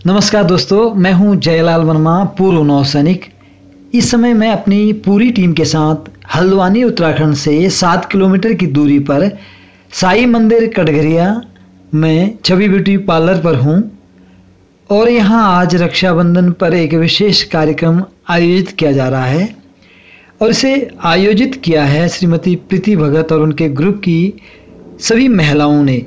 नमस्कार दोस्तों, मैं हूं जयलाल वर्मा, पूर्व नौसैनिक। इस समय मैं अपनी पूरी टीम के साथ हल्द्वानी उत्तराखंड से 7 किलोमीटर की दूरी पर साई मंदिर कटघरिया में छवि ब्यूटी पार्लर पर हूं और यहां आज रक्षाबंधन पर एक विशेष कार्यक्रम आयोजित किया जा रहा है और इसे आयोजित किया है श्रीमती प्रीति भगत और उनके ग्रुप की सभी महिलाओं ने।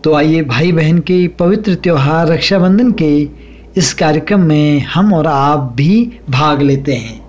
तो आइए भाई बहन के पवित्र त्योहार रक्षाबंधन के इस कार्यक्रम में हम और आप भी भाग लेते हैं।